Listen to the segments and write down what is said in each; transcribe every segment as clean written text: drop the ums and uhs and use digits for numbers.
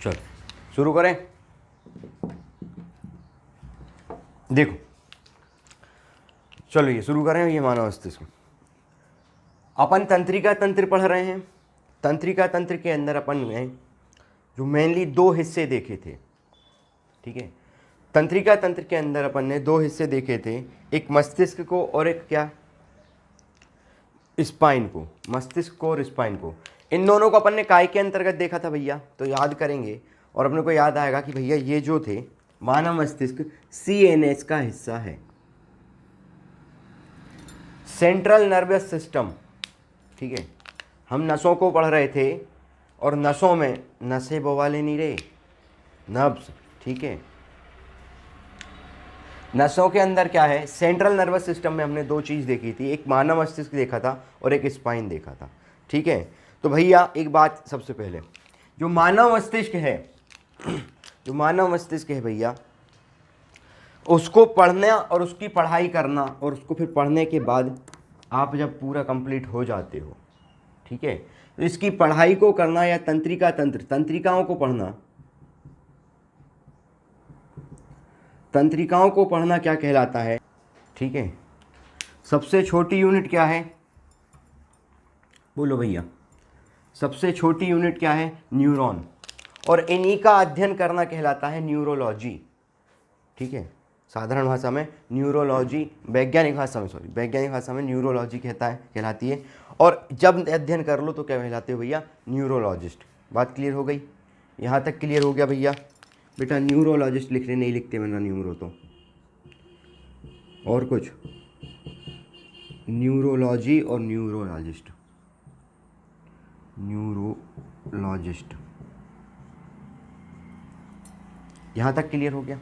चलो शुरू करें। देखो चलो ये शुरू करें। ये मानव मस्तिष्क, अपन तंत्रिका तंत्र पढ़ रहे हैं। तंत्रिका तंत्र के अंदर अपन ने जो मेनली दो हिस्से देखे थे, ठीक है। तंत्रिका तंत्र के अंदर अपन ने दो हिस्से देखे थे, एक मस्तिष्क को और एक क्या, स्पाइन को। मस्तिष्क को और स्पाइन को, इन दोनों को अपन ने काय के अंतर्गत देखा था भैया, तो याद करेंगे और अपने को याद आएगा कि भैया ये जो थे मानव मस्तिष्क CNS का हिस्सा है, सेंट्रल नर्वस सिस्टम, ठीक है। हम नसों को पढ़ रहे थे और नसों में नसें वो वाले नहीं रहे, नर्व्स, ठीक है। नसों के अंदर क्या है, सेंट्रल नर्वस सिस्टम में हमने दो चीज़ देखी थी, एक मानव मस्तिष्क देखा था और एक स्पाइन देखा था, ठीक है। तो भैया एक बात सबसे पहले, जो मानव मस्तिष्क है, जो मानव मस्तिष्क है भैया, उसको पढ़ना और उसकी पढ़ाई करना और उसको फिर पढ़ने के बाद आप जब पूरा कंप्लीट हो जाते हो, ठीक है, तो इसकी पढ़ाई को करना या तंत्रिका तंत्र, तंत्रिकाओं को पढ़ना, तंत्रिकाओं को पढ़ना क्या कहलाता है, ठीक है। सबसे छोटी यूनिट क्या है, बोलो भैया, सबसे छोटी यूनिट क्या है, न्यूरॉन, और इन्हीं का अध्ययन करना कहलाता है न्यूरोलॉजी, ठीक है। साधारण भाषा में न्यूरोलॉजी, वैज्ञानिक भाषा में वैज्ञानिक भाषा में न्यूरोलॉजी कहलाती है, और जब अध्ययन कर लो तो क्या कहलाते हो भैया, न्यूरोलॉजिस्ट। बात क्लियर हो गई, यहाँ तक क्लियर हो गया भैया। बेटा न्यूरोलॉजिस्ट लिखने नहीं लिखते वरना न्यूरो तो, और कुछ, न्यूरोलॉजी और न्यूरोलॉजिस्ट, न्यूरोलॉजिस्ट, यहाँ तक क्लियर हो गया।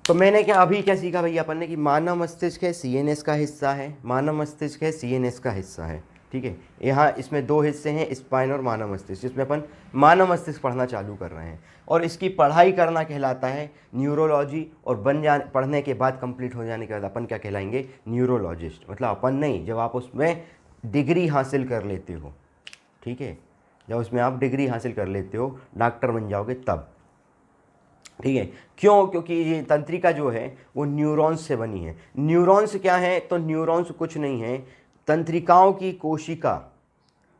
तो मैंने क्या अभी क्या सीखा भैया अपन ने, कि मानव मस्तिष्क है CNS का हिस्सा है, मानव मस्तिष्क है CNS का हिस्सा है, ठीक है। यहाँ इसमें दो हिस्से हैं, स्पाइन और मानव मस्तिष्क, जिसमें अपन मानव मस्तिष्क पढ़ना चालू कर रहे हैं, और इसकी पढ़ाई करना कहलाता है न्यूरोलॉजी, और पढ़ने के बाद कंप्लीट हो जाने के बाद अपन क्या कहलाएंगे, न्यूरोलॉजिस्ट। मतलब अपन नहीं, जब आप उसमें डिग्री हासिल कर लेते हो, ठीक है, जब उसमें आप डिग्री हासिल कर लेते हो, डॉक्टर बन जाओगे तब, ठीक है। क्यों, क्योंकि ये तंत्रिका जो है वो न्यूरॉन्स से बनी है। न्यूरॉन्स क्या है, तो न्यूरॉन्स कुछ नहीं है, तंत्रिकाओं की कोशिका,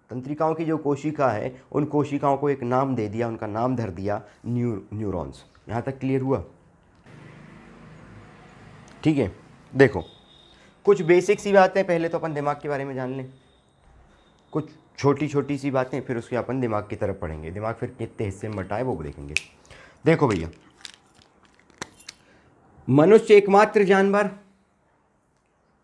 तंत्रिकाओं की जो कोशिका है, उन कोशिकाओं को एक नाम दे दिया, उनका नाम धर दिया न्यूरॉन्स। यहाँ तक क्लियर हुआ, ठीक है। देखो कुछ बेसिक सी बातें पहले तो अपन दिमाग के बारे में जान लें, कुछ छोटी छोटी सी बातें, फिर उसके अपन दिमाग की तरफ पढ़ेंगे। दिमाग फिर कितने हिस्से में बटा है वो देखेंगे। देखो भैया, मनुष्य एकमात्र जानवर,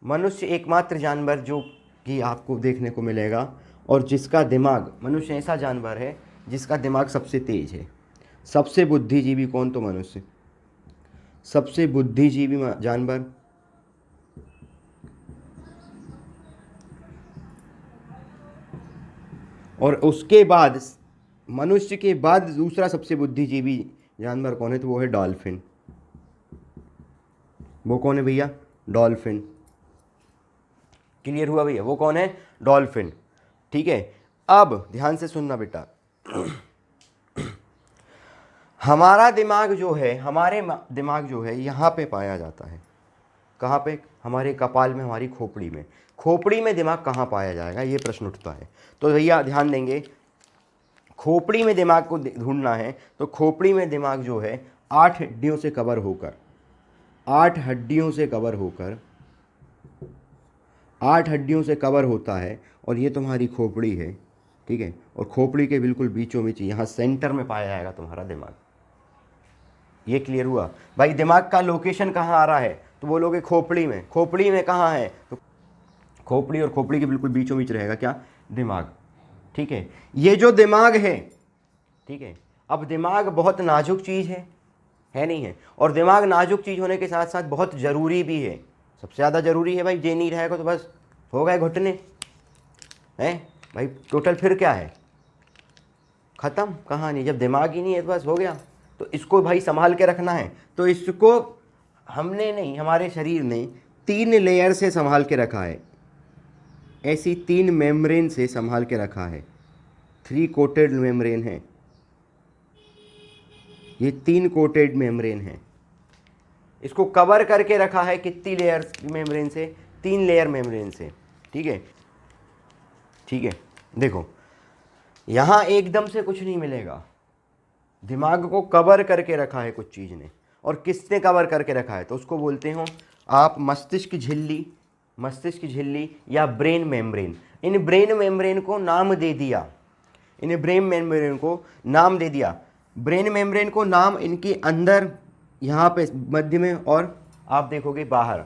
मनुष्य एकमात्र जानवर जो कि आपको देखने को मिलेगा, और जिसका दिमाग, मनुष्य ऐसा जानवर है जिसका दिमाग सबसे तेज है। सबसे बुद्धिजीवी कौन, तो मनुष्य, सबसे बुद्धिजीवी जानवर, और उसके बाद मनुष्य के बाद दूसरा सबसे बुद्धिजीवी जानवर कौन है, तो वो है डॉल्फिन। वो कौन है भैया, डॉल्फिन। क्लियर हुआ भैया, वो कौन है, डॉल्फिन, ठीक है। अब ध्यान से सुनना बेटा, हमारा दिमाग जो है, हमारे दिमाग जो है यहाँ पे पाया जाता है, कहाँ पे, हमारे कपाल में, हमारी खोपड़ी में। खोपड़ी में दिमाग कहाँ पाया जाएगा, ये प्रश्न उठता है। तो भैया ध्यान देंगे, खोपड़ी में दिमाग को ढूंढना है, तो खोपड़ी में दिमाग जो है 8 हड्डियों से कवर होकर, 8 हड्डियों से कवर होकर, 8 हड्डियों से कवर होता है, और ये तुम्हारी खोपड़ी है, ठीक है। और खोपड़ी के बिल्कुल बीचों बीच यहाँ सेंटर में पाया जाएगा तुम्हारा दिमाग। ये क्लियर हुआ भाई, दिमाग का लोकेशन कहाँ आ रहा है, तो बोलोगे खोपड़ी में। खोपड़ी में कहाँ है, तो खोपड़ी और खोपड़ी के बिल्कुल बीचों बीच रहेगा क्या, दिमाग, ठीक है। ये जो दिमाग है, ठीक है, अब दिमाग बहुत नाजुक चीज़ है नहीं है, और दिमाग नाजुक चीज़ होने के साथ साथ बहुत ज़रूरी भी है, सबसे ज़्यादा ज़रूरी है भाई। जे नहीं रहेगा तो बस हो गए घुटने हैं भाई, टोटल फिर क्या है, ख़त्म कहानी। जब दिमाग ही नहीं है तो बस हो गया। तो इसको भाई संभाल के रखना है, तो इसको हमने नहीं, हमारे शरीर ने 3 लेयर से संभाल के रखा है, ऐसी 3 मेम्ब्रेन से संभाल के रखा है। 3 कोटेड मेम्ब्रेन है, ये 3 कोटेड मेम्ब्रेन है। इसको कवर करके रखा है कितनी लेयर मेम्ब्रेन से? 3 लेयर मेम्ब्रेन से। ठीक है, ठीक है। देखो यहाँ एकदम से कुछ नहीं मिलेगा, दिमाग को कवर करके रखा है कुछ चीज़ ने। और किसने कवर करके रखा है? तो उसको बोलते हो आप मस्तिष्क झिल्ली, मस्तिष्क झिल्ली या brain membrane. In brain membrane को नाम दे दिया, इन ब्रेन मेम्ब्रेन को नाम दे दिया। ब्रेन मेम्ब्रेन को नाम इनके अंदर यहाँ पे मध्य में, और आप देखोगे बाहर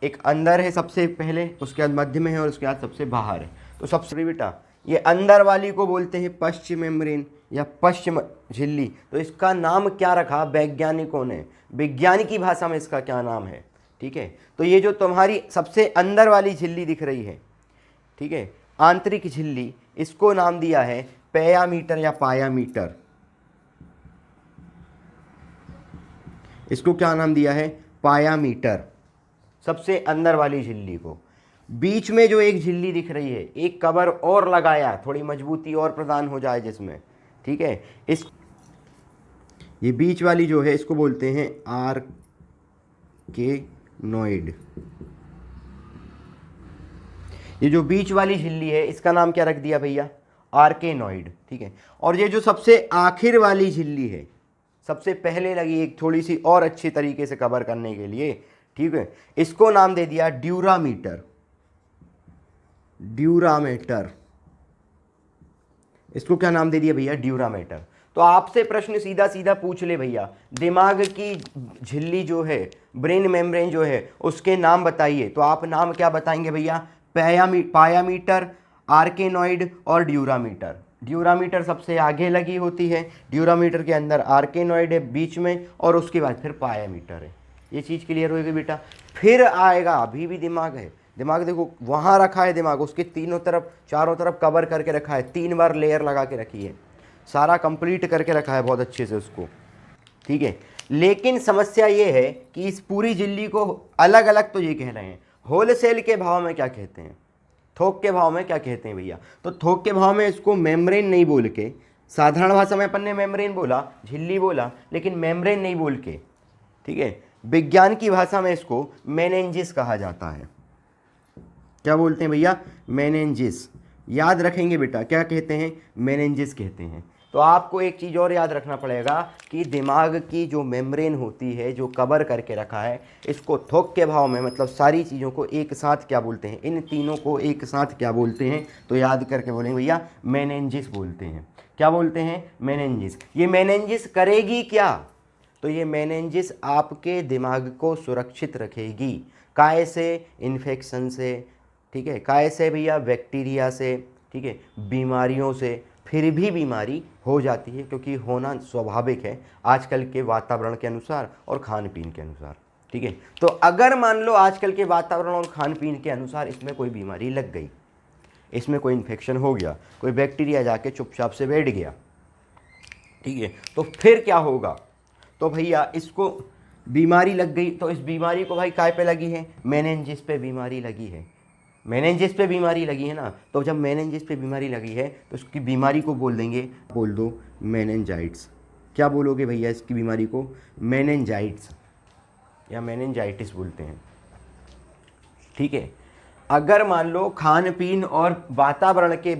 एक अंदर है सबसे पहले, उसके बाद मध्य में है और उसके बाद सबसे बाहर है। तो सबसे बेटा ये अंदर वाली को बोलते हैं पश्च मेम्ब्रेन या पश्चिम झिल्ली। तो इसका नाम क्या रखा वैज्ञानिकों ने? विज्ञान की भाषा में इसका क्या नाम है? ठीक है, तो ये जो तुम्हारी सबसे अंदर वाली झिल्ली दिख रही है, ठीक है, आंतरिक झिल्ली, इसको नाम दिया है पैयामीटर या पायामीटर। इसको क्या नाम दिया है? पायामीटर, सबसे अंदर वाली झिल्ली को। बीच में जो एक झिल्ली दिख रही है, एक कवर और लगाया, थोड़ी मजबूती और प्रदान हो जाए जिसमें, ठीक है, इस ये बीच वाली जो है इसको बोलते हैं आर्केनॉइड। ये जो बीच वाली झिल्ली है इसका नाम क्या रख दिया भैया? आर्केनॉइड। ठीक है, और ये जो सबसे आखिर वाली झिल्ली है, सबसे पहले लगी एक थोड़ी सी और अच्छी तरीके से कवर करने के लिए, ठीक है, इसको नाम दे दिया ड्यूरामीटर। ड्यूरामीटर, इसको क्या नाम दे दिया भैया? ड्यूरामीटर। तो आपसे प्रश्न सीधा सीधा पूछ ले भैया, दिमाग की झिल्ली जो है, ब्रेन मेम्ब्रेन जो है, उसके नाम बताइए। तो आप नाम क्या बताएंगे भैया? पायामीटर, आर्केनॉइड और ड्यूरामीटर। ड्यूरामीटर सबसे आगे लगी होती है, ड्यूरामीटर के अंदर आर्केनॉइड है बीच में, और उसके बाद फिर पायामीटर है। ये चीज़ क्लियर होगी बेटा? फिर आएगा, अभी भी दिमाग है, दिमाग देखो वहाँ रखा है, दिमाग उसके तीनों तरफ चारों तरफ कवर करके रखा है, 3 बार लेयर लगा के रखी है, सारा कंप्लीट करके रखा है बहुत अच्छे से उसको। ठीक है, लेकिन समस्या ये है कि इस पूरी झिल्ली को अलग अलग तो ये कह रहे हैं, होलसेल के भाव में क्या कहते हैं, थोक के भाव में क्या कहते हैं भैया? तो थोक के भाव में इसको मेम्ब्रेन नहीं बोल के, साधारण भाषा में अपन ने मेम्ब्रेन बोला, झिल्ली बोला, लेकिन मेम्ब्रेन नहीं बोल के, ठीक है, विज्ञान की भाषा में इसको मेनेंजिस कहा जाता है। क्या बोलते हैं भैया? मेनेंजिस। याद रखेंगे बेटा, क्या कहते हैं? मेनेंजिस कहते हैं। तो आपको एक चीज़ और याद रखना पड़ेगा कि दिमाग की जो मेम्ब्रेन होती है, जो कवर करके रखा है, इसको थोक के भाव में, मतलब सारी चीज़ों को एक साथ क्या बोलते हैं? इन तीनों को एक साथ क्या बोलते हैं? तो याद करके बोलेंगे भैया, मेनेंजिस बोलते हैं। क्या बोलते हैं? मेनेंजिस। ये मेनेंजिस करेगी क्या? तो ये मेनेंजिस आपके दिमाग को सुरक्षित रखेगी। काय से? इन्फेक्शन से, ठीक है, काय से भैया? बैक्टीरिया से, ठीक है, बीमारियों से। फिर भी बीमारी हो जाती है, क्योंकि होना स्वाभाविक है आजकल के वातावरण के अनुसार और खान पीन के अनुसार। ठीक है, तो अगर मान लो आजकल के वातावरण और खान पीन के अनुसार इसमें कोई बीमारी लग गई, इसमें कोई इन्फेक्शन हो गया, कोई बैक्टीरिया जाके चुपचाप से बैठ गया, ठीक है, तो फिर क्या होगा? तो भैया इसको बीमारी लग गई, तो इस बीमारी को भाई काय पे लगी है? मेनेंजिस पे बीमारी लगी है। मेनेंजिस पे बीमारी लगी है ना, तो जब मेनेंजिस पे बीमारी लगी है तो उसकी बीमारी को बोल देंगे, बोल दो मेनेंजाइट्स। क्या बोलोगे भैया इसकी बीमारी को? मेनेंजाइट्स या मेनेंजाइटिस बोलते हैं। ठीक है, अगर मान लो खान पीन और वातावरण के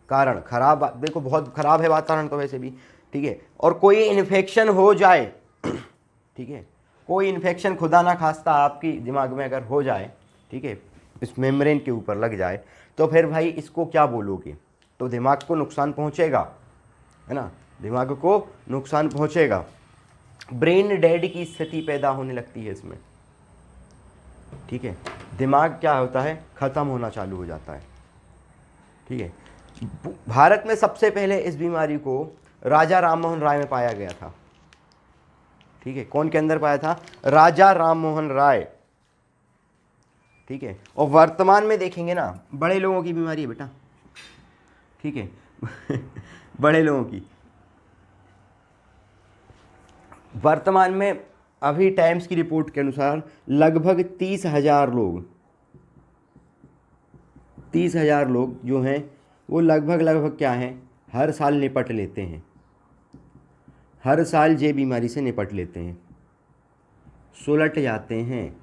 कारण खराब, देखो बहुत खराब है वातावरण तो वैसे भी, ठीक है, और कोई इन्फेक्शन हो जाए, ठीक है, कोई इन्फेक्शन खुदा ना खास्ता आपकी दिमाग में अगर हो जाए, ठीक है, इस मेम्ब्रेन के ऊपर लग जाए, तो फिर भाई इसको क्या बोलोगे? तो दिमाग को नुकसान पहुंचेगा, है ना, दिमाग को नुकसान पहुंचेगा, ब्रेन डेड की स्थिति पैदा होने लगती है इसमें। ठीक है, दिमाग क्या होता है? ख़त्म होना चालू हो जाता है। ठीक है, भारत में सबसे पहले इस बीमारी को राजा राममोहन राय में पाया गया था। ठीक है, कौन के अंदर पाया था? राजा राममोहन राय। ठीक है, और वर्तमान में देखेंगे ना, बड़े लोगों की बीमारी है बेटा, ठीक है बड़े लोगों की वर्तमान में अभी टाइम्स की रिपोर्ट के अनुसार लगभग 30,000 लोग, 30,000 लोग जो हैं वो लगभग क्या हैं, हर साल निपट लेते हैं। हर साल ये बीमारी से निपट लेते हैं, सुलट जाते हैं।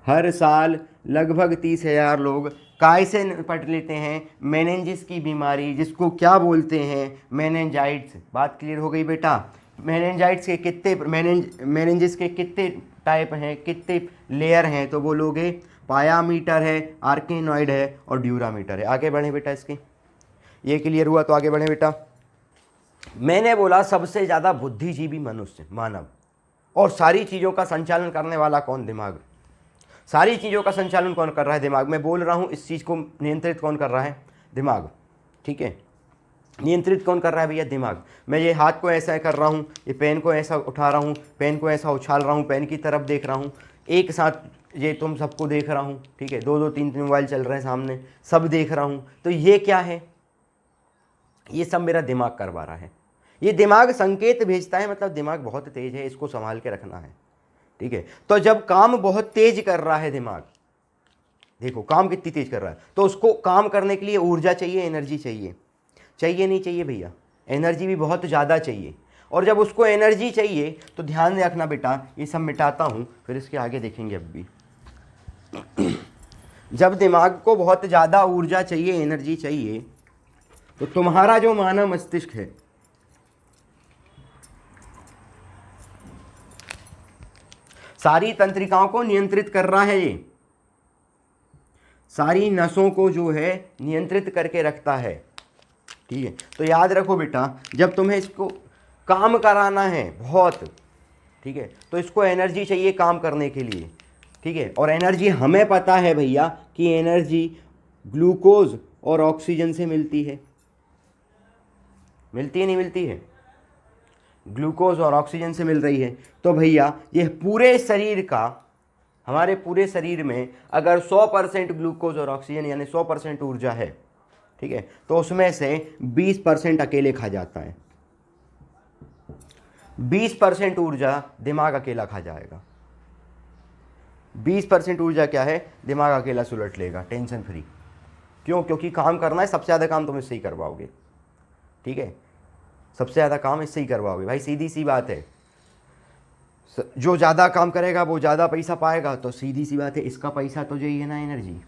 हर साल लगभग 30,000 लोग काय से निपट लेते हैं? मेनिंजिस की बीमारी, जिसको क्या बोलते हैं? मेनिंजाइट्स। बात क्लियर हो गई बेटा? मेनिंजाइट्स के कितने मेनिंजिस के कितने टाइप हैं, कितने लेयर हैं? तो बोलोगे पायामीटर है, आर्केनॉइड है और ड्यूरामीटर है। आगे बढ़े बेटा, इसके ये क्लियर हुआ तो आगे बढ़े बेटा। मैंने बोला सबसे ज़्यादा बुद्धिजीवी मनुष्य, मानव। और सारी चीज़ों का संचालन करने वाला कौन? दिमाग। सारी चीज़ों का संचालन कौन कर रहा है? दिमाग। मैं बोल रहा हूँ, इस चीज़ को नियंत्रित कौन कर रहा है? दिमाग। ठीक है, नियंत्रित कौन कर रहा है भैया? दिमाग। मैं ये हाथ को ऐसा कर रहा हूँ, ये पेन को ऐसा उठा रहा हूँ, पेन को ऐसा उछाल रहा हूँ, पेन की तरफ देख रहा हूँ, एक साथ ये तुम सबको देख रहा हूँ। ठीक है, दो दो तीन तीन मोबाइल चल रहे हैं सामने, सब देख रहा हूँ। तो ये क्या है? ये सब मेरा दिमाग करवा रहा है। ये दिमाग संकेत भेजता है, मतलब दिमाग बहुत तेज है, इसको संभाल के रखना है। ठीक है, तो जब काम बहुत तेज कर रहा है दिमाग, देखो काम कितनी तेज कर रहा है, तो उसको काम करने के लिए ऊर्जा चाहिए, एनर्जी चाहिए। चाहिए नहीं चाहिए भैया? एनर्जी भी बहुत ज़्यादा चाहिए। और जब उसको एनर्जी चाहिए तो ध्यान रखना बेटा, ये सब मिटाता हूँ, फिर इसके आगे देखेंगे अब भी। जब दिमाग को बहुत ज़्यादा ऊर्जा चाहिए, एनर्जी चाहिए, तो तुम्हारा जो मानव मस्तिष्क है, सारी तंत्रिकाओं को नियंत्रित कर रहा है। ये सारी नसों को जो है नियंत्रित करके रखता है। ठीक है, तो याद रखो बेटा, जब तुम्हें इसको काम कराना है बहुत, ठीक है, तो इसको एनर्जी चाहिए काम करने के लिए। ठीक है, और एनर्जी हमें पता है भैया कि एनर्जी ग्लूकोज और ऑक्सीजन से मिलती है। मिलती है नहीं मिलती है? ग्लूकोज और ऑक्सीजन से मिल रही है। तो भैया ये पूरे शरीर का, हमारे पूरे शरीर में अगर 100% ग्लूकोज और ऑक्सीजन यानी 100% ऊर्जा है, ठीक है, तो उसमें से 20% अकेले खा जाता है। 20% ऊर्जा दिमाग अकेला खा जाएगा। 20% ऊर्जा क्या है? दिमाग अकेला सुलट लेगा, टेंशन फ्री। क्यों? क्योंकि काम करना है, सबसे ज़्यादा काम तुम इससे ही करवाओगे। ठीक है, सबसे ज़्यादा काम इससे ही करवाओगे भाई, सीधी सी बात है। जो ज़्यादा काम करेगा वो ज़्यादा पैसा पाएगा, तो सीधी सी बात है, इसका पैसा तो यही है ना, एनर्जी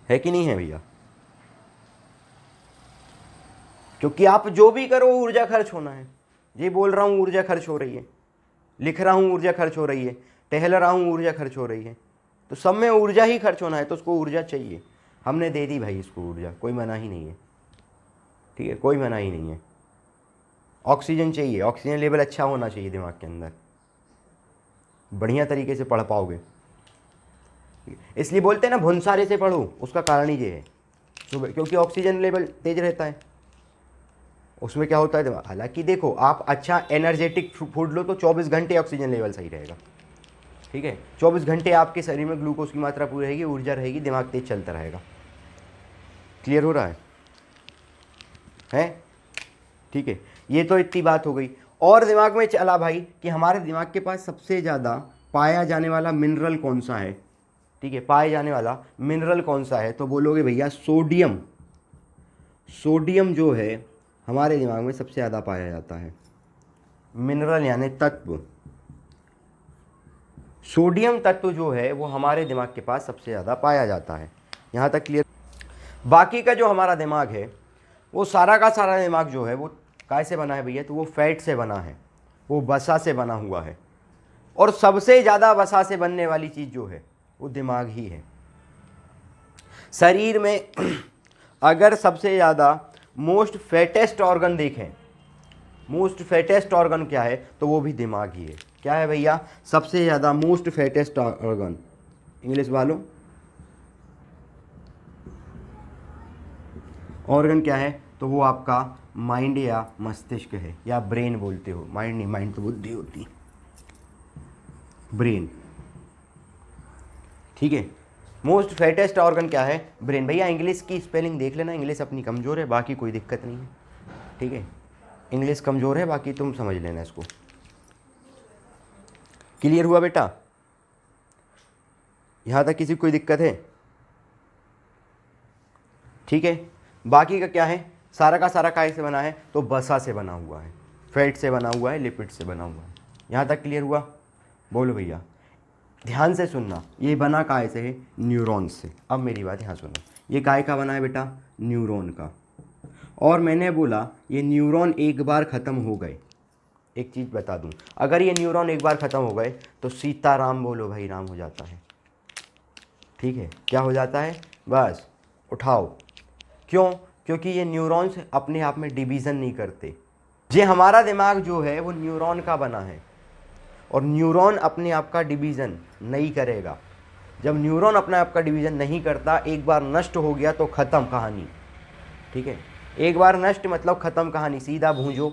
है कि नहीं है भैया? क्योंकि आप जो भी करो ऊर्जा खर्च होना है। ये बोल रहा हूँ ऊर्जा खर्च हो रही है, लिख रहा हूँ ऊर्जा खर्च हो रही है, टहल रहा हूँ ऊर्जा खर्च हो रही है, तो सब में ऊर्जा ही खर्च होना है, तो उसको ऊर्जा चाहिए। हमने दे दी भाई इसको ऊर्जा, कोई मना ही नहीं है। ठीक है, कोई मना ही नहीं है। ऑक्सीजन चाहिए, ऑक्सीजन लेवल अच्छा होना चाहिए दिमाग के अंदर, बढ़िया तरीके से पढ़ पाओगे। इसलिए बोलते हैं ना भुनसारे से पढ़ो, उसका कारण ही ये है सुबह, क्योंकि ऑक्सीजन लेवल तेज रहता है, उसमें क्या होता है दिमाग। हालांकि देखो, आप अच्छा एनर्जेटिक फूड लो तो 24 घंटे ऑक्सीजन लेवल सही रहेगा। ठीक है, 24 घंटे आपके शरीर में ग्लूकोज की मात्रा पूरी रहेगी, ऊर्जा रहेगी, दिमाग तेज चलता रहेगा। क्लियर हो रहा है? ठीक है, ये तो इतनी बात हो गई। और दिमाग में चला भाई कि हमारे दिमाग के पास सबसे ज़्यादा पाया जाने वाला मिनरल कौन सा है? ठीक है, पाए जाने वाला मिनरल कौन सा है? तो बोलोगे भैया सोडियम। सोडियम जो है हमारे दिमाग में सबसे ज़्यादा पाया जाता है। मिनरल यानी तत्व, सोडियम तत्व जो है वो हमारे दिमाग के पास सबसे ज़्यादा पाया जाता है। यहाँ तक क्लियर? बाकी का जो हमारा दिमाग है, वो सारा का सारा दिमाग जो है वो काय से बना है भैया? तो वो फैट से बना है, वो वसा से बना हुआ है। और सबसे ज़्यादा वसा से बनने वाली चीज़ जो है वो दिमाग ही है। शरीर में अगर सबसे ज़्यादा मोस्ट फैटेस्ट ऑर्गन देखें, मोस्ट फैटेस्ट ऑर्गन क्या है? तो वो भी दिमाग ही है। क्या है भैया? सबसे ज़्यादा मोस्ट फैटेस्ट ऑर्गन, इंग्लिश वालों, ऑर्गन क्या है? तो वो आपका माइंड या मस्तिष्क है, या ब्रेन बोलते हो। माइंड नहीं, माइंड तो बुद्धि होती, ब्रेन। ठीक है, मोस्ट फैटेस्ट ऑर्गन क्या है? ब्रेन। भैया इंग्लिश की स्पेलिंग देख लेना, इंग्लिश अपनी कमज़ोर है, बाकी कोई दिक्कत नहीं है। ठीक है, इंग्लिश कमज़ोर है, बाकी तुम समझ लेना इसको। क्लियर हुआ बेटा? यहाँ तक किसी को कोई दिक्कत है? ठीक है। बाकी का क्या है, सारा का सारा काय से बना है, तो वसा से बना हुआ है, फैट से बना हुआ है, लिपिड से बना हुआ है। यहाँ तक क्लियर हुआ? बोलो भैया, ध्यान से सुनना, ये बना काय से है, न्यूरॉन से। अब मेरी बात यहाँ सुनो, ये काय का बना है बेटा, न्यूरॉन का। और मैंने बोला ये न्यूरॉन एक बार ख़त्म हो गए, एक चीज़ बता दूं, अगर ये न्यूरॉन एक बार ख़त्म हो गए तो सीताराम बोलो भाई राम हो जाता है। ठीक है, क्या हो जाता है, बस उठाओ। क्यों? क्योंकि ये न्यूरॉन्स अपने आप में डिवीज़न नहीं करते। ये हमारा दिमाग जो है वो न्यूरॉन का बना है, और न्यूरॉन अपने आप का डिवीज़न नहीं करेगा। जब न्यूरॉन अपने आप का डिवीज़न नहीं करता, एक बार नष्ट हो गया तो ख़त्म कहानी। ठीक है, एक बार नष्ट मतलब ख़त्म कहानी, सीधा भूंजो।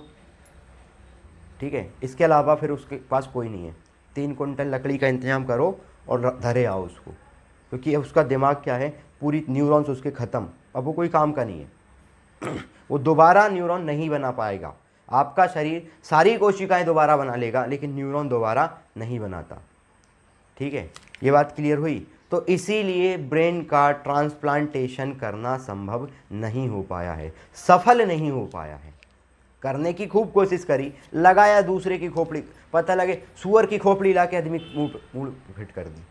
ठीक है, इसके अलावा फिर उसके पास कोई नहीं है। 3 कुंटल लकड़ी का इंतजाम करो और धरे आओ उसको, क्योंकि उसका दिमाग क्या है, पूरी न्यूरॉन्स उसके ख़त्म, अब वो कोई काम का नहीं है। वो दोबारा न्यूरॉन नहीं बना पाएगा। आपका शरीर सारी कोशिकाएं दोबारा बना लेगा, लेकिन न्यूरॉन दोबारा नहीं बनाता। ठीक है, ये बात क्लियर हुई? तो इसीलिए ब्रेन का ट्रांसप्लांटेशन करना संभव नहीं हो पाया है, सफल नहीं हो पाया है। करने की खूब कोशिश करी, लगाया दूसरे की खोपड़ी, पता लगे सुअर की खोपड़ी ला के आदमी मुंह फिट कर दी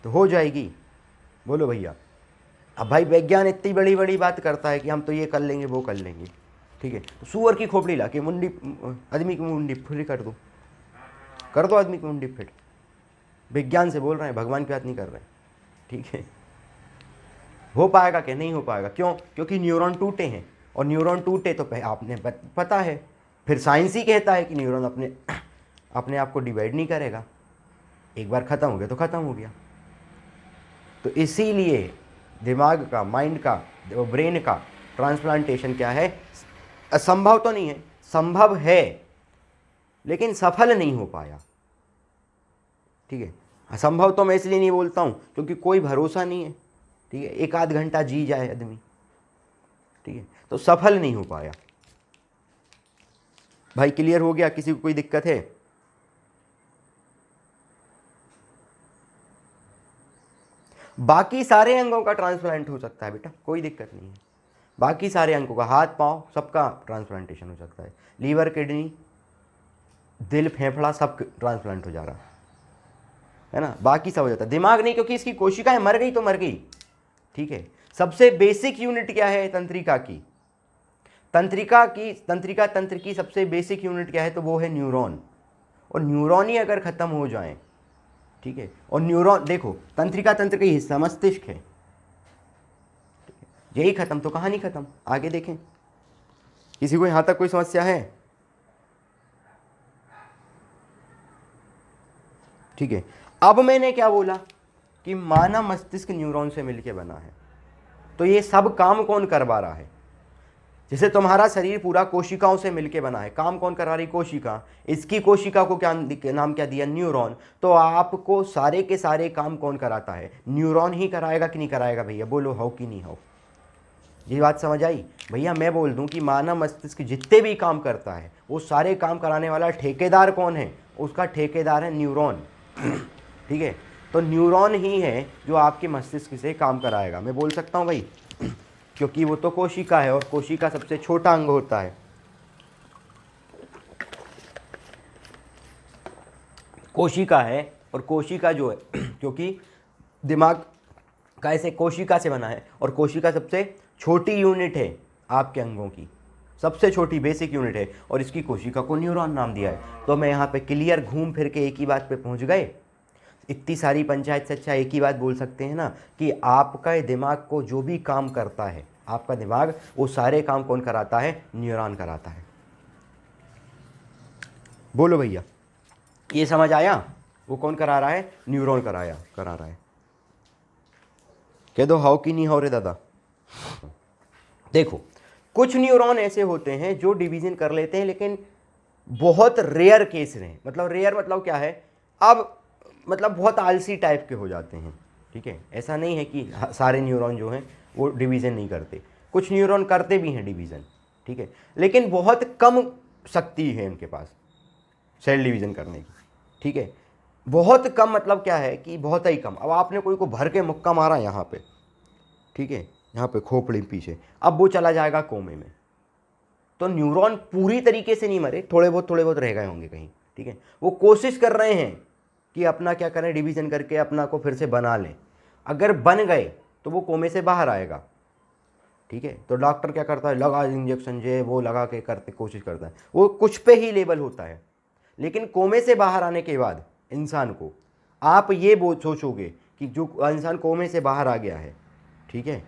तो हो जाएगी? बोलो भैया। अब भाई विज्ञान इतनी बड़ी बड़ी बात करता है कि हम तो ये कर लेंगे वो कर लेंगे। ठीक है, तो सुअर की खोपड़ी ला के मुंडी, आदमी की मुंडी फिट कर दो आदमी की मुंडी फिट। विज्ञान से बोल रहे हैं, भगवान की बात नहीं कर रहे हैं। ठीक है, हो पाएगा क्या? नहीं हो पाएगा। क्यों? क्योंकि न्यूरॉन टूटे हैं, और न्यूरॉन टूटे तो आपने पता है, फिर साइंस ही कहता है कि न्यूरॉन अपने आप को डिवाइड नहीं करेगा, एक बार ख़त्म हो गया तो ख़त्म हो गया। तो इसीलिए दिमाग का, माइंड का, ब्रेन का ट्रांसप्लांटेशन क्या है, असंभव तो नहीं है, संभव है लेकिन सफल नहीं हो पाया। ठीक है, असंभव तो मैं इसलिए नहीं बोलता हूँ क्योंकि कोई भरोसा नहीं है। ठीक है, 1 आध घंटा जी जाए आदमी, ठीक है, तो सफल नहीं हो पाया। भाई क्लियर हो गया? किसी को कोई दिक्कत है? बाकी सारे अंगों का ट्रांसप्लांट हो सकता है बेटा, कोई दिक्कत नहीं है। बाकी सारे अंगों का, हाथ पांव सबका ट्रांसप्लांटेशन हो सकता है। लीवर, किडनी, दिल, फेफड़ा सब ट्रांसप्लांट हो जा रहा है ना, बाकी सब हो जाता है, दिमाग नहीं, क्योंकि इसकी कोशिकाएं मर गई तो मर गई। ठीक है, सबसे बेसिक यूनिट क्या है तंत्रिका की? तंत्र की सबसे बेसिक यूनिट क्या है? तो वो है न्यूरॉन। और न्यूरॉन ही अगर ख़त्म हो जाए, ठीक है, और न्यूरॉन देखो, तंत्रिका तंत्र का हिस्सा मस्तिष्क है, यही खत्म तो कहानी खत्म। आगे देखें, किसी को यहां तक कोई समस्या है? ठीक है, अब मैंने क्या बोला कि मानव मस्तिष्क न्यूरॉन से मिलकर बना है, तो ये सब काम कौन करवा रहा है? जैसे तुम्हारा शरीर पूरा कोशिकाओं से मिलके बना है, काम कौन करवा रही? कोशिका। इसकी कोशिका को क्या नाम क्या दिया? न्यूरॉन। तो आपको सारे के सारे काम कौन कराता है? न्यूरॉन ही कराएगा कि नहीं कराएगा भैया? बोलो हो कि नहीं हो? ये बात समझ आई? भैया मैं बोल दूं कि मानव मस्तिष्क जितने भी काम करता है वो सारे काम कराने वाला ठेकेदार कौन है? उसका ठेकेदार है न्यूरॉन। ठीक है, तो न्यूरॉन ही है जो आपके मस्तिष्क से काम कराएगा। मैं बोल सकता हूँ भाई, क्योंकि वो तो कोशिका है, और कोशिका सबसे छोटा अंग होता है। कोशिका है, और कोशिका जो है क्योंकि दिमाग का ऐसे कोशिका से बना है, और कोशिका सबसे छोटी यूनिट है आपके अंगों की, सबसे छोटी बेसिक यूनिट है, और इसकी कोशिका को न्यूरॉन नाम दिया है। तो मैं यहाँ पे क्लियर घूम फिर के एक ही बात पे पहुँच गए। इतनी सारी पंचायत से अच्छा एक ही बात बोल सकते हैं ना कि आपका दिमाग को जो भी काम करता है, आपका दिमाग वो सारे काम कौन कराता है? न्यूरॉन कराता है। बोलो भैया, ये समझ आया? वो कौन करा रहा है? न्यूरॉन करा रहा है। कह दो हाउ कि नहीं हो रे दादा? देखो, कुछ न्यूरॉन ऐसे होते हैं जो डिवीजन कर लेते हैं, लेकिन बहुत रेयर केस हैं। मतलब रेयर मतलब क्या है? अब मतलब बहुत आलसी टाइप के हो जाते हैं। ठीक है, ऐसा नहीं है कि सारे न्यूरॉन जो हैं वो डिवीज़न नहीं करते, कुछ न्यूरॉन करते भी हैं डिवीज़न। ठीक है, लेकिन बहुत कम शक्ति है उनके पास सेल डिवीज़न करने की। ठीक है, बहुत कम मतलब क्या है कि बहुत ही कम। अब आपने कोई को भर के मुक्का मारा यहाँ पे, ठीक है, यहाँ पे खोपड़ी पीछे, अब वो चला जाएगा कोमे में। तो न्यूरॉन पूरी तरीके से नहीं मरे, थोड़े बहुत रह गए होंगे कहीं, ठीक है। वो कोशिश कर रहे हैं कि अपना क्या करें, डिवीज़न करके अपना को फिर से बना लें। अगर बन गए तो वो कोमे से बाहर आएगा, ठीक है। तो डॉक्टर क्या करता है, लगा इंजेक्शन जे वो लगा के करते कोशिश करता है, वो कुछ पे ही लेबल होता है। लेकिन कोमे से बाहर आने के बाद इंसान को आप ये सोचोगे कि जो इंसान कोमे से बाहर आ गया है, ठीक है,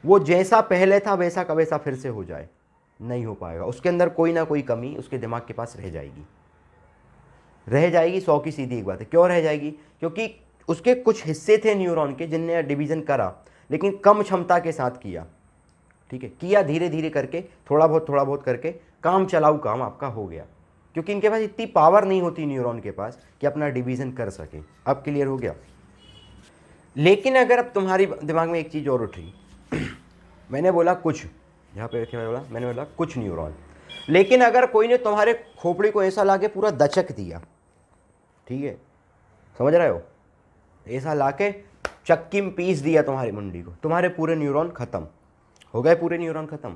वो जैसा पहले था वैसा का वैसा फिर से हो जाए, नहीं हो पाएगा। उसके अंदर कोई ना कोई कमी उसके दिमाग के पास रह जाएगी 100 की सीधी एक बात है। क्यों रह जाएगी? क्योंकि उसके कुछ हिस्से थे न्यूरॉन के जिनने डिवीज़न करा, लेकिन कम क्षमता के साथ किया, ठीक है। किया धीरे धीरे करके, थोड़ा बहुत करके, काम चलाऊ काम आपका हो गया, क्योंकि इनके पास इतनी पावर नहीं होती न्यूरॉन के पास कि अपना डिवीज़न कर सके। अब क्लियर हो गया? लेकिन अगर अब तुम्हारी दिमाग में एक चीज़ और उठी मैंने बोला कुछ, यहाँ पे क्या बोला मैंने, बोला कुछ न्यूरॉन, लेकिन अगर कोई ने तुम्हारे खोपड़ी को ऐसा लाके पूरा दचक दिया, ठीक है, समझ रहे हो, ऐसा लाके चक्की में पीस दिया तुम्हारी मुंडी को, तुम्हारे पूरे न्यूरॉन खत्म हो गए, पूरे न्यूरॉन खत्म,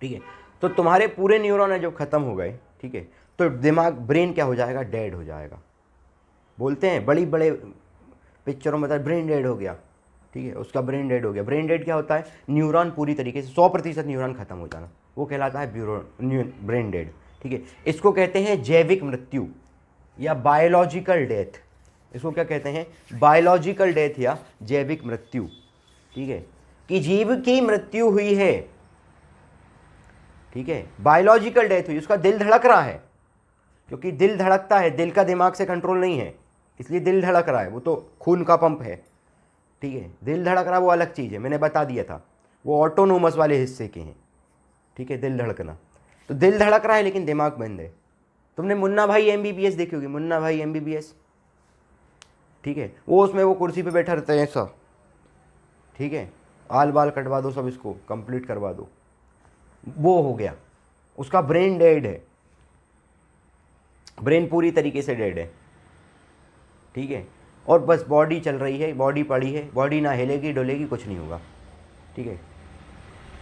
ठीक है। तो तुम्हारे पूरे न्यूरॉन है जो खत्म हो गए, ठीक है, तो दिमाग, ब्रेन क्या हो जाएगा, डेड हो जाएगा। बोलते हैं बड़ी बड़े पिक्चरों में बताया ब्रेन डेड हो गया, ठीक है, उसका ब्रेन डेड हो गया। ब्रेन डेड क्या होता है? न्यूरॉन पूरी तरीके से 100% न्यूरॉन खत्म हो जाना, वो कहलाता है ब्रेन डेड, ठीक है। इसको कहते हैं जैविक मृत्यु या बायोलॉजिकल डेथ। इसको क्या कहते हैं? बायोलॉजिकल डेथ या जैविक मृत्यु, ठीक है, कि जीव की मृत्यु हुई है, ठीक है, बायोलॉजिकल डेथ हुई, उसका दिल धड़क रहा है, क्योंकि दिल धड़कता है, दिल का दिमाग से कंट्रोल नहीं है, इसलिए दिल धड़क रहा है, वो तो खून का पंप है, ठीक है। दिल धड़क रहा वो अलग चीज़ है, मैंने बता दिया था, वो ऑटोनोमस वाले हिस्से के हैं, ठीक है, दिल धड़कना। तो दिल धड़क रहा है लेकिन दिमाग बंद है। तुमने मुन्ना भाई MBBS देखी होगी, मुन्ना भाई MBBS, ठीक है, वो उसमें वो कुर्सी पे बैठा रहता है ऐसा, ठीक है, आल बाल कटवा दो, सब इसको कंप्लीट करवा दो, वो हो गया, उसका ब्रेन डेड है, ब्रेन पूरी तरीके से डेड है, ठीक है। और बस बॉडी चल रही है, बॉडी पड़ी है, बॉडी ना हिलेगी डोलेगी, कुछ नहीं होगा, ठीक है।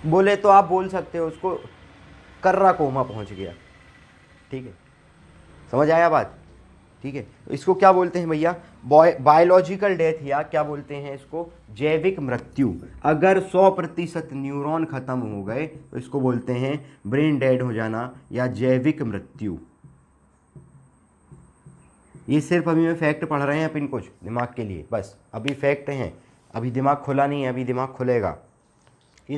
बोले तो आप बोल सकते हो उसको कर्रा कोमा पहुंच गया, ठीक है, समझ आया बात, ठीक है। तो इसको क्या बोलते हैं भैया? बायोलॉजिकल डेथ, या क्या बोलते हैं इसको? जैविक मृत्यु। अगर 100% न्यूरॉन खत्म हो गए तो इसको बोलते हैं ब्रेन डेड हो जाना या जैविक मृत्यु। ये सिर्फ अभी में फैक्ट पढ़ रहे हैं अपन कुछ दिमाग के लिए, बस अभी फैक्ट हैं, अभी दिमाग खुला नहीं है, अभी दिमाग खुलेगा। ये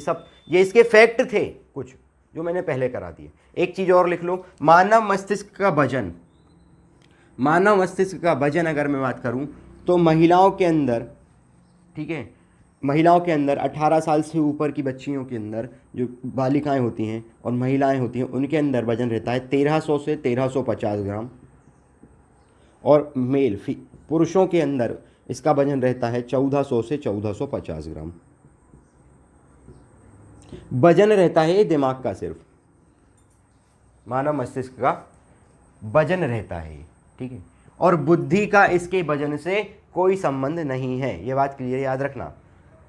इसके फैक्ट थे कुछ जो मैंने पहले करा दिए। एक चीज़ और लिख लो, मानव मस्तिष्क का वजन, मानव मस्तिष्क का वजन अगर मैं बात करूं तो महिलाओं के अंदर, ठीक है, महिलाओं के अंदर 18 साल से ऊपर की बच्चियों के अंदर, जो बालिकाएं होती हैं और महिलाएं होती हैं, उनके अंदर वजन रहता है 1300 से 1350 ग्राम, और पुरुषों के अंदर इसका वजन रहता है 1400 से 1450 ग्राम। वजन रहता है ये दिमाग का, सिर्फ मानव मस्तिष्क का वजन रहता है, ठीक है। और बुद्धि का इसके वजन से कोई संबंध नहीं है, ये बात क्लियर याद रखना।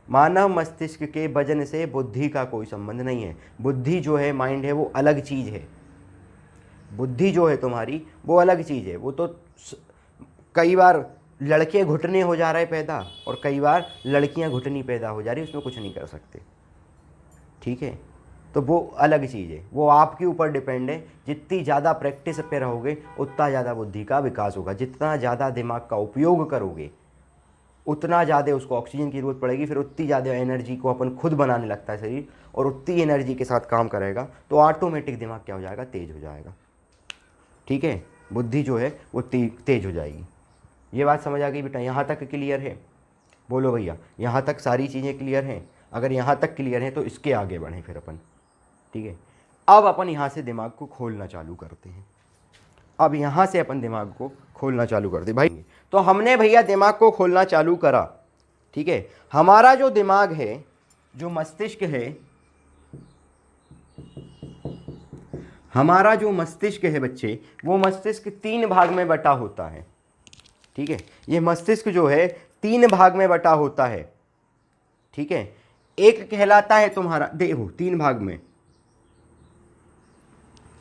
मानव मस्तिष्क के वजन से बुद्धि का कोई संबंध नहीं है। बुद्धि जो है, माइंड है, वो अलग चीज़ है। बुद्धि जो है तुम्हारी वो अलग चीज़ है। वो तो कई बार लड़के घुटने हो जा रहे पैदा, और कई बार लड़कियां घुटनी पैदा हो जा रही, उसमें कुछ नहीं कर सकते, ठीक है। तो वो अलग चीज़ है, वो आपके ऊपर डिपेंड है। जितनी ज़्यादा प्रैक्टिस पे रहोगे उतना ज़्यादा बुद्धि का विकास होगा। जितना ज़्यादा दिमाग का उपयोग करोगे उतना ज़्यादा उसको ऑक्सीजन की ज़रूरत पड़ेगी, फिर उतनी ज़्यादा एनर्जी को अपन खुद बनाने लगता है शरीर, और उतनी एनर्जी के साथ काम करेगा तो ऑटोमेटिक दिमाग क्या हो जाएगा, तेज हो जाएगा, ठीक है। बुद्धि जो है वो तेज हो जाएगी। ये बात समझ आ गई बेटा? यहाँ तक क्लियर है? बोलो भैया, यहाँ तक सारी चीज़ें क्लियर हैं? अगर यहाँ तक क्लियर है तो इसके आगे बढ़ें फिर अपन, ठीक है। अब अपन यहाँ से दिमाग को खोलना चालू करते हैं। अब यहाँ से अपन दिमाग को खोलना चालू करते भाई। तो हमने भैया दिमाग को खोलना चालू करा, ठीक है। हमारा जो दिमाग है, जो मस्तिष्क है, हमारा जो मस्तिष्क है बच्चे, वो मस्तिष्क 3 भाग में बटा होता है, ठीक है। ये मस्तिष्क जो है 3 भाग में बटा होता है, ठीक है। एक कहलाता है तुम्हारा, देखो 3 भाग में,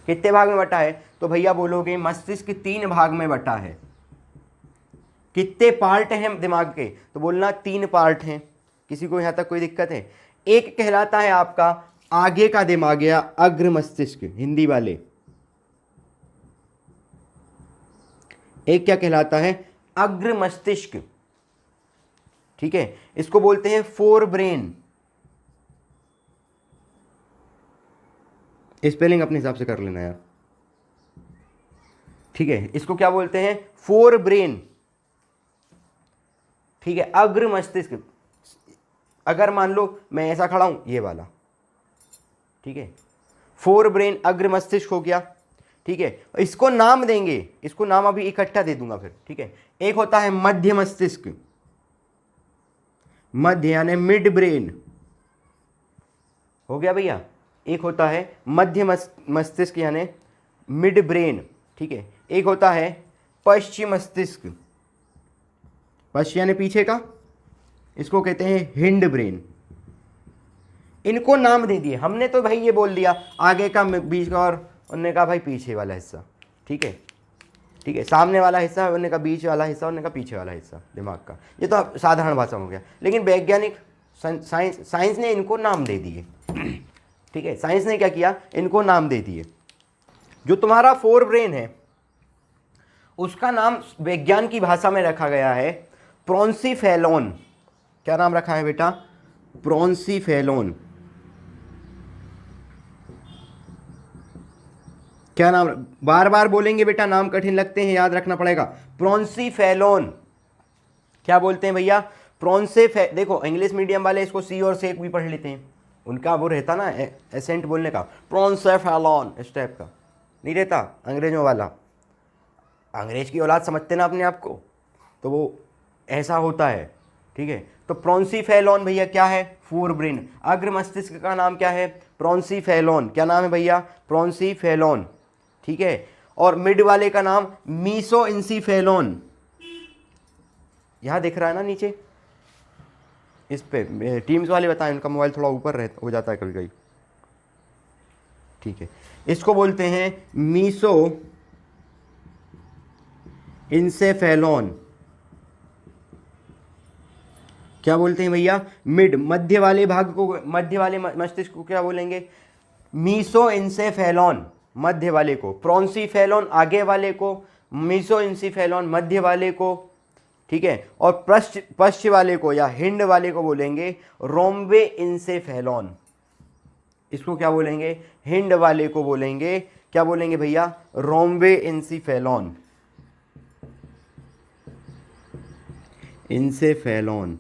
कितने भाग में बटा है? तो भैया बोलोगे मस्तिष्क 3 भाग में बटा है। कितने पार्ट हैं दिमाग के? तो बोलना 3 पार्ट हैं। किसी को यहां तक कोई दिक्कत है? एक कहलाता है आपका आगे का दिमाग या अग्र मस्तिष्क, हिंदी वाले। एक क्या कहलाता है? अग्र मस्तिष्क, ठीक है, इसको बोलते हैं फोर ब्रेन। स्पेलिंग अपने हिसाब से कर लेना यार, ठीक है। इसको क्या बोलते हैं? फोर ब्रेन, ठीक है, अग्र मस्तिष्क। अगर मान लो मैं ऐसा खड़ा हूं, ये वाला, ठीक है, फोर ब्रेन अग्र मस्तिष्क हो गया, ठीक है। इसको नाम देंगे, इसको नाम अभी इकट्ठा दे दूंगा फिर, ठीक है। एक होता है मध्य मस्तिष्क, मध्य यानी मिड ब्रेन, हो गया भैया। एक होता है मध्य मस्तिष्क यानी मिड ब्रेन, ठीक है। एक होता है पश्चिम मस्तिष्क, पश्चिम यानी पीछे का, इसको कहते हैं हिंड ब्रेन। इनको नाम दे दिए हमने, तो भाई ये बोल दिया आगे का, बीच का, और उन्होंने कहा भाई पीछे वाला हिस्सा, ठीक है, ठीक है, सामने वाला हिस्सा, उन्होंने कहा बीच वाला हिस्सा, उन्होंने कहा पीछे वाला हिस्सा दिमाग का। ये तो साधारण भाषा में हो गया, लेकिन वैज्ञानिक साइंस ने इनको नाम दे दिए, ठीक है। साइंस ने क्या किया? इनको नाम दे दिए। जो तुम्हारा फोर ब्रेन है उसका नाम विज्ञान की भाषा में रखा गया है प्रोन्सीफेलोन। क्या नाम रखा है बेटा? प्रोन्सीफेलोन। क्या नाम? बार बार बोलेंगे बेटा, नाम कठिन लगते हैं, याद रखना पड़ेगा। प्रोन्सीफेलोन। क्या बोलते हैं भैया? देखो इंग्लिश मीडियम वाले इसको सी और सेक भी पढ़ लेते हैं, उनका वो रहता ना एसेंट बोलने का, प्रोन्सेफेलोन, इस टाइप का नहीं रहता अंग्रेजों वाला। अंग्रेज की औलाद समझते ना अपने आप को, तो वो ऐसा होता है, ठीक है। तो प्रोन्सीफेलोन भैया क्या है? Fore brain. अग्र मस्तिष्क का नाम क्या है? प्रोन्सीफेलोन। क्या नाम है भैया? प्रोन्सीफेलोन, ठीक है। और मिड वाले का नाम मीसोइंसीफेलोन। यहां दिख रहा है ना नीचे, इस पे टीम्स वाले बताएं, उनका मोबाइल थोड़ा ऊपर हो जाता है कभी कभी, ठीक है। इसको बोलते हैं मीसो इंसेफेलोन। क्या बोलते हैं भैया? मिड, मध्य वाले भाग को, मध्य वाले मस्तिष्क को क्या बोलेंगे? मीसो इंसेफेलोन, मध्य वाले को। प्रोन्सीफेलोन आगे वाले को, मीसो इंसेफेलोन मध्य वाले को, ठीक है। और पश्च वाले को या हिंड वाले को बोलेंगे रोम्बे इंसेफेलोन। इसको क्या बोलेंगे? हिंड वाले को बोलेंगे, क्या बोलेंगे भैया? रोम्बे इंसेफेलोन, इंसेफेलोन,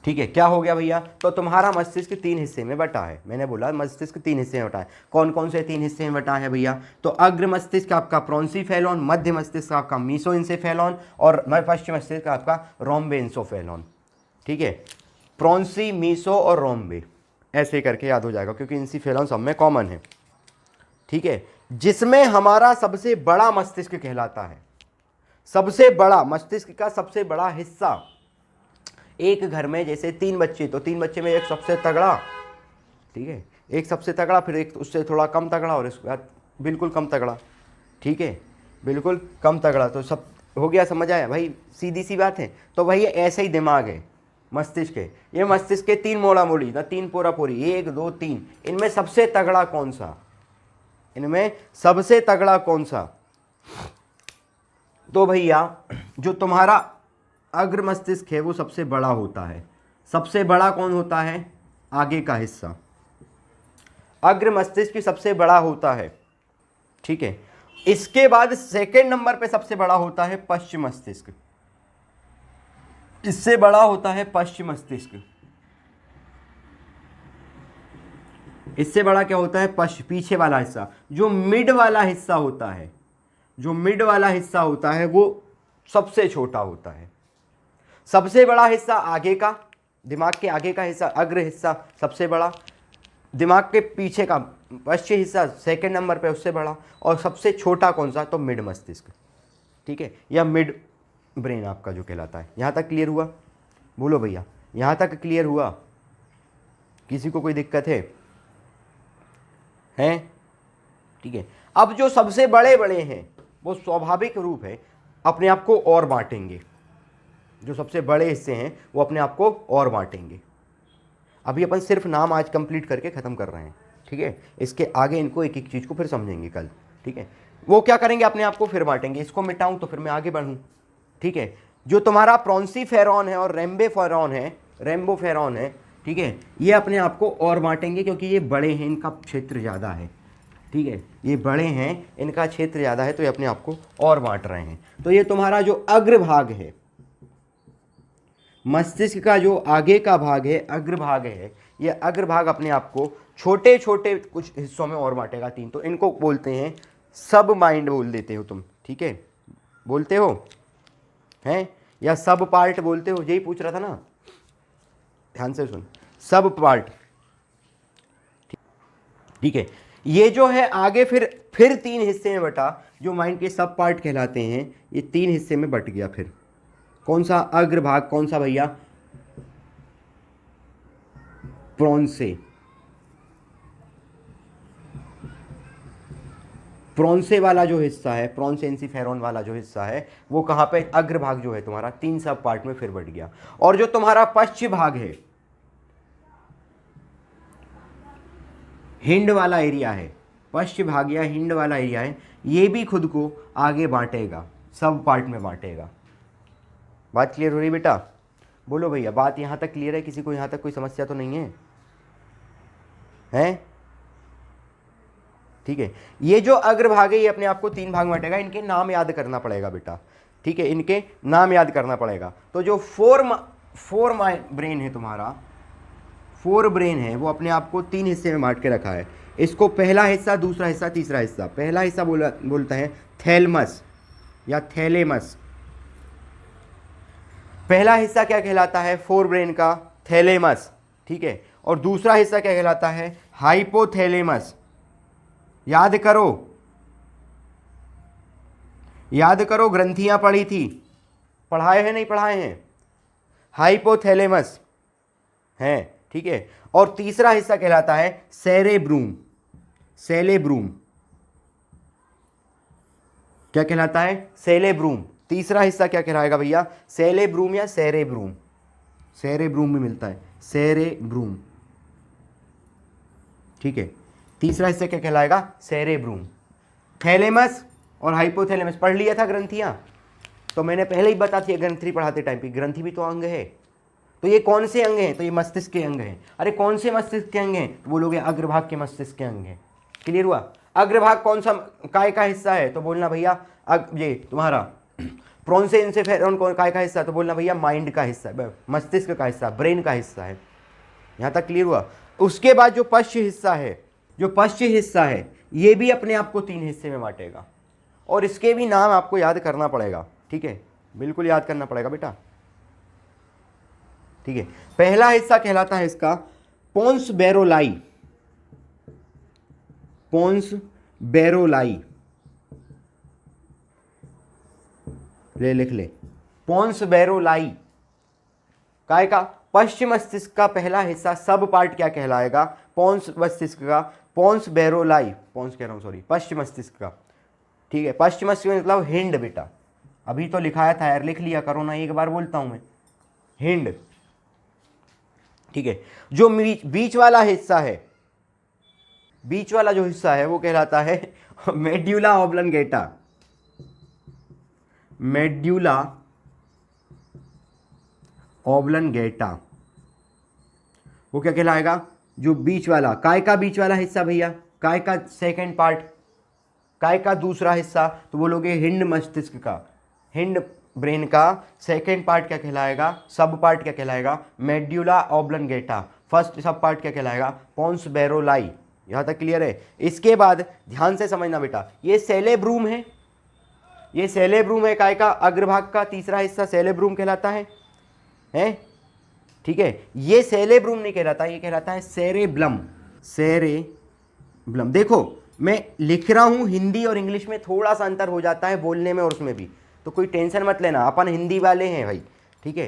ठीक है। क्या हो गया भैया? तो तुम्हारा मस्तिष्क 3 हिस्से में बटा है। मैंने बोला मस्तिष्क 3 हिस्से में बटा है। कौन कौन से 3 हिस्से में बटा है भैया? तो अग्र मस्तिष्क आपका प्रोन्सीफेलोन, मध्य मस्तिष्क आपका मीसोइंसेफेलोन, और पश्चिम मस्तिष्क आपका रोम्बेइंसोफेलोन, ठीक है। प्रोन्सी, मीसो और रोम्बे, ऐसे करके याद हो जाएगा, क्योंकि इंसीफेलोन सब में कॉमन है, ठीक है। जिसमें हमारा सबसे बड़ा मस्तिष्क कहलाता है, सबसे बड़ा मस्तिष्क का सबसे बड़ा हिस्सा। एक घर में जैसे 3 बच्चे, तो 3 बच्चे में एक सबसे तगड़ा, ठीक है, एक सबसे तगड़ा, फिर एक उससे थोड़ा कम तगड़ा, और इसके बाद बिल्कुल कम तगड़ा, ठीक है, बिल्कुल कम तगड़ा। तो सब हो गया, समझ आया भाई? सीधी सी बात है। तो भाई ऐसे ही दिमाग है, मस्तिष्क है। ये मस्तिष्क के 3 मोड़ा मोड़ी ना, 3 पोरा पोरी, 1 2 3। इनमें सबसे तगड़ा कौन सा? इनमें सबसे तगड़ा कौन सा? तो भैया जो तुम्हारा अग्र मस्तिष्क है वो सबसे बड़ा होता है। सबसे बड़ा कौन होता है? आगे का हिस्सा। अग्र मस्तिष्क की सबसे बड़ा होता है, ठीक है। इसके बाद सेकंड नंबर पे सबसे बड़ा होता है पश्चिम मस्तिष्क। इससे बड़ा होता है पश्चिम मस्तिष्क। इससे बड़ा क्या होता है? पीछे वाला हिस्सा। जो मिड वाला हिस्सा होता है, जो मिड वाला हिस्सा होता है वो सबसे छोटा होता है। सबसे बड़ा हिस्सा आगे का, दिमाग के आगे का हिस्सा, अग्र हिस्सा सबसे बड़ा। दिमाग के पीछे का पश्चिम हिस्सा सेकंड नंबर पे, उससे बड़ा। और सबसे छोटा कौन सा? तो मिड मस्तिष्क, ठीक है, या मिड ब्रेन आपका जो कहलाता है। यहाँ तक क्लियर हुआ? बोलो भैया, यहाँ तक क्लियर हुआ? किसी को कोई दिक्कत है? हैं? ठीक है, अब जो सबसे बड़े बड़े हैं वो स्वाभाविक रूप है अपने आप को और बांटेंगे। जो सबसे बड़े हिस्से हैं वो अपने आप को और बांटेंगे। अभी अपन सिर्फ नाम आज कंप्लीट करके ख़त्म कर रहे हैं, ठीक है। इसके आगे इनको एक एक चीज़ को फिर समझेंगे कल, ठीक है। वो क्या करेंगे, अपने आप को फिर बांटेंगे। इसको मिटाऊं तो फिर मैं आगे बढ़ूं, ठीक है। जो तुम्हारा प्रोंसीफेरॉन है और रेम्बोफेरॉन है, ठीक है, ये अपने आप को और बांटेंगे क्योंकि ये बड़े हैं, इनका क्षेत्र ज़्यादा है, ठीक है। ये बड़े हैं, इनका क्षेत्र ज़्यादा है, तो ये अपने आप को और बांट रहे हैं। तो ये तुम्हारा जो अग्रभाग है, मस्तिष्क का जो आगे का भाग है, अग्रभाग है, ये अग्रभाग अपने आप को छोटे छोटे कुछ हिस्सों में और बांटेगा, 3। तो इनको बोलते हैं सब माइंड बोल देते हो तुम, ठीक है, बोलते हो हैं, या सब पार्ट बोलते हो, यही पूछ रहा था ना, ध्यान से सुन, सब पार्ट, ठीक है। ये जो है आगे फिर 3 हिस्से में बटा, जो माइंड के सब पार्ट कहलाते हैं, ये 3 हिस्से में बट गया। फिर कौन सा अग्रभाग, कौन सा भैया? प्रोंसे वाला जो हिस्सा है, प्रोन्सेंसीफेरॉन वाला जो हिस्सा है, वो कहाँ पे? अग्रभाग जो है तुम्हारा 3 सब पार्ट में फिर बढ़ गया। और जो तुम्हारा पश्चिम भाग है, हिंड वाला एरिया है, पश्चिम भाग या हिंड वाला एरिया है, ये भी खुद को आगे बांटेगा, सब पार्ट में बांटेगा। बात क्लियर हो रही बेटा? बोलो भैया, बात यहाँ तक क्लियर है? किसी को यहाँ तक कोई समस्या तो नहीं है? हैं? ठीक है, ये जो अग्रभाग है ये अपने आप को 3 भाग में बांटेगा। इनके नाम याद करना पड़ेगा बेटा, ठीक है, इनके नाम याद करना पड़ेगा। तो जो फोर ब्रेन है तुम्हारा, 4 ब्रेन है, वो अपने आप को 3 हिस्से में बांट के रखा है। इसको पहला हिस्सा, दूसरा हिस्सा, तीसरा हिस्सा। पहला हिस्सा बोलता है थैलमस या थैलेमस। पहला हिस्सा क्या कहलाता है 4 ब्रेन का? थैलेमस, ठीक है। और दूसरा हिस्सा क्या कहलाता है? हाइपोथैलेमस। याद करो, ग्रंथियां पढ़ी थी, पढ़ाए हैं नहीं पढ़ाए हैं? हाइपोथैलेमस है, ठीक है। और तीसरा हिस्सा कहलाता है सेरेब्रूम। क्या कहलाता है? सेलेब्रूम। तीसरा हिस्सा क्या कहलाएगा भैया? सेलेब्रूम या सेरेब्रूम। सेरेब्रूम भी मिलता है, सेरेब्रूम, ठीक है। तीसरा हिस्सा क्या कहलाएगा? सेरेब्रूम। थैलेमस और हाइपोथैलेमस पढ़ लिया था ग्रंथियां, तो मैंने पहले ही बता दिया ग्रंथि पढ़ाते टाइम पे, ग्रंथि भी तो अंग है। तो ये कौन से अंग हैं? तो ये मस्तिष्क के अंग हैं। अरे कौन से मस्तिष्क के अंग हैं? तो बोलोगे अग्रभाग के मस्तिष्क के अंग हैं। क्लियर हुआ? अग्रभाग कौन सा काय का हिस्सा है? तो बोलना भैया ये तुम्हारा प्रोन्सेंसीफेरॉन काय का हिस्सा? तो बोलना भैया माइंड का हिस्सा, मस्तिष्क का हिस्सा, ब्रेन का हिस्सा है। यहाँ तक क्लियर हुआ? उसके बाद जो पश्चिम हिस्सा है, ये भी अपने आप को 3 हिस्से में बांटेगा, और इसके भी नाम आपको याद करना पड़ेगा, ठीक है, बिल्कुल याद करना पड़ेगा बेटा, ठीक है। पहला हिस्सा कहलाता है इसका पोन्स बेरोलाई। लिख ले, पोन्स बेरोलाई काय का? पश्चिम मस्तिष्क का पहला हिस्सा, सब पार्ट क्या कहलाएगा? पोन्स मस्तिष्क का, पोन्स बेरोलाई, पश्चिम मस्तिष्क का, ठीक है। पश्चिम मस्तिष्क मतलब हिंड बेटा, अभी तो लिखाया था यार, लिख लिया करो ना, एक बार बोलता हूं मैं, हिंड, ठीक है। जो बीच वाला हिस्सा है, बीच वाला जो हिस्सा है वो कहलाता है मेड्यूला ऑब्लंगेटा। वो क्या कहलाएगा? जो बीच वाला, काय का बीच वाला हिस्सा भैया, काय का सेकंड पार्ट, काय का दूसरा हिस्सा, तो बोलोगे हिंड मस्तिष्क का, हिंड ब्रेन का सेकंड पार्ट क्या कहलाएगा? सब पार्ट क्या कहलाएगा? Medulla oblongata. फर्स्ट सब पार्ट क्या कहलाएगा? पोन्स बेरोलाई। यहां तक क्लियर है? इसके बाद ध्यान से समझना बेटा, ये सेलेब्रूम है, काय का अग्रभाग का तीसरा हिस्सा सेलेब्रूम कहलाता है, ठीक है। ये सेलेब्रूम नहीं कहलाता, ये कहलाता है सेरेब्लम। देखो मैं लिख रहा हूं, हिंदी और इंग्लिश में थोड़ा सा अंतर हो जाता है बोलने में और उसमें भी, तो कोई टेंशन मत लेना, अपन हिंदी वाले हैं भाई, ठीक है,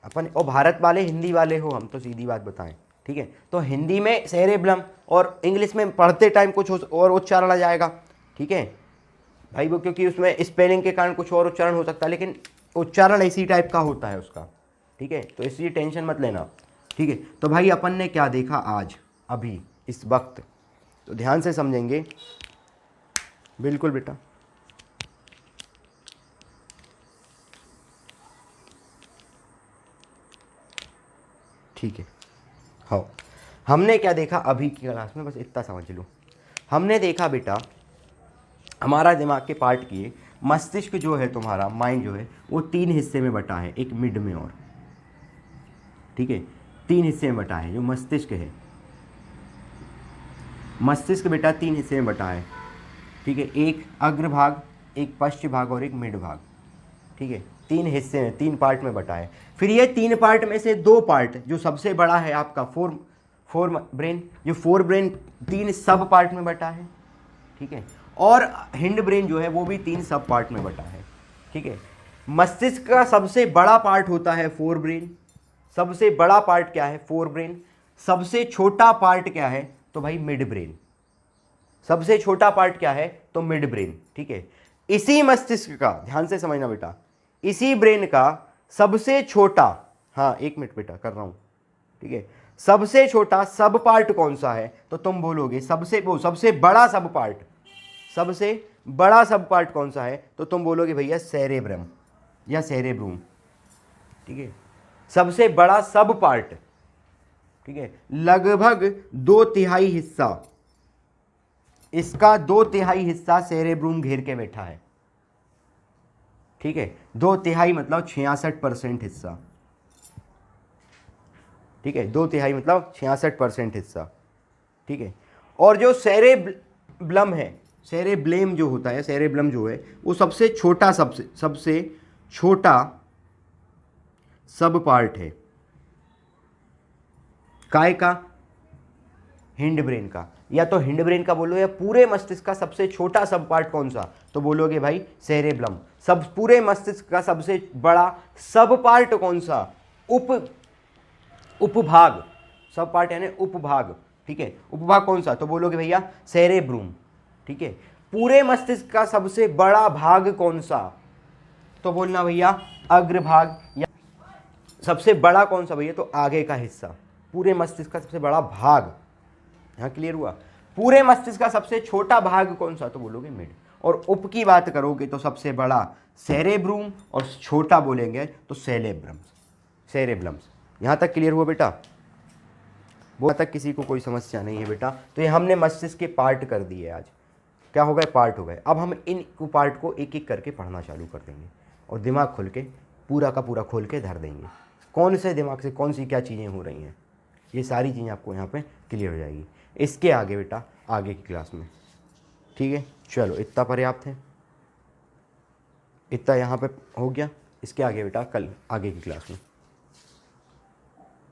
अपन और भारत वाले हिंदी वाले हो हम, तो सीधी बात बताएं, ठीक है। तो हिंदी में सेरेब्रम और इंग्लिश में पढ़ते टाइम कुछ और उच्चारण आ जाएगा, ठीक है भाई, वो क्योंकि उसमें स्पेलिंग के कारण कुछ और उच्चारण हो सकता है, लेकिन उच्चारण इसी टाइप का होता है उसका, ठीक है, तो इसलिए टेंशन मत लेना, ठीक है। तो भाई अपन ने क्या देखा आज अभी इस वक्त, तो ध्यान से समझेंगे, बिल्कुल बेटा, ठीक है। हाँ, हमने क्या देखा अभी की क्लास में, बस इतना समझ लो। हमने देखा बेटा हमारा दिमाग के पार्ट किए, मस्तिष्क जो है तुम्हारा माइंड जो है वो 3 हिस्से में बटा है, एक मिड में और, ठीक है, 3 हिस्से में बटा है जो मस्तिष्क है। मस्तिष्क बेटा 3 हिस्से में बटा है, ठीक है, एक अग्रभाग, एक पश्च भाग और एक मिड भाग, ठीक है, 3 हिस्से में, 3 पार्ट में बटा है। फिर ये 3 पार्ट में से 2 पार्ट, जो सबसे बड़ा है आपका फोर ब्रेन, जो 4 ब्रेन 3 सब पार्ट में बटा है, ठीक है, और हिंड ब्रेन जो है वो भी 3 सब पार्ट में बटा है, ठीक है। मस्तिष्क का सबसे बड़ा पार्ट होता है 4 ब्रेन, सबसे बड़ा पार्ट क्या है 4 ब्रेन, सबसे छोटा पार्ट क्या है तो भाई मिड ब्रेन, सबसे छोटा पार्ट क्या है तो मिड ब्रेन, ठीक है। इसी मस्तिष्क का, ध्यान से समझना बेटा, इसी ब्रेन का सबसे छोटा, हाँ 1 मिनट बेटा कर रहा हूं, ठीक है, सबसे छोटा सब पार्ट कौन सा है तो तुम बोलोगे सबसे बड़ा सब पार्ट, सबसे बड़ा सब पार्ट कौन सा है तो तुम बोलोगे भैया सेरेब्रम या सेरेब्रूम, ठीक है, सबसे बड़ा सब पार्ट, ठीक है, लगभग 2/3 हिस्सा, इसका 2/3 हिस्सा सेरेब्रूम घेर के बैठा है, ठीक है, 2/3 मतलब 66% हिस्सा, ठीक है, 2/3 मतलब 66% हिस्सा, ठीक है। और जो सेरेब्लम है, सेरेब्लेम जो होता है, सेरेब्लम जो है वो सबसे छोटा सबसे छोटा सब पार्ट है, काय का, हिंड ब्रेन का, या तो हिंड ब्रेन का बोलो या पूरे मस्तिष्क का सबसे छोटा सब पार्ट कौन सा तो बोलोगे भाई सेरेब्लम। सब पूरे मस्तिष्क का सबसे बड़ा सब पार्ट कौन सा, उपभाग, सब पार्ट यानी उपभाग, ठीक है, उपभाग कौन सा तो बोलोगे भैया सेरेब्रूम, ठीक है। पूरे मस्तिष्क का सबसे बड़ा भाग कौन सा तो बोलना भैया अग्रभाग, या सबसे बड़ा कौन सा भैया तो आगे का हिस्सा, पूरे मस्तिष्क का सबसे बड़ा भाग, यहाँ क्लियर हुआ। पूरे मस्तिष्क का सबसे छोटा भाग कौन सा तो बोलोगे मिड, और उप की बात करोगे तो सबसे बड़ा सेरेब्रूम और छोटा बोलेंगे तो सेरेब्लम्स। यहाँ तक क्लियर हुआ बेटा, वो तक किसी को कोई समस्या नहीं है बेटा। तो ये हमने मस्तिष्क के पार्ट कर दिए, आज क्या हो गए पार्ट हो गए। अब हम इन पार्ट को एक एक करके पढ़ना चालू कर देंगे और दिमाग खोल के पूरा का पूरा खोल के धर देंगे, कौन से दिमाग से कौन सी क्या चीज़ें हो रही हैं, ये सारी चीज़ें आपको यहाँ पे क्लियर हो जाएगी। इसके आगे बेटा आगे की क्लास में, ठीक है, चलो इतना पर्याप्त है, इतना यहाँ पे हो गया। इसके आगे बेटा कल आगे की क्लास में।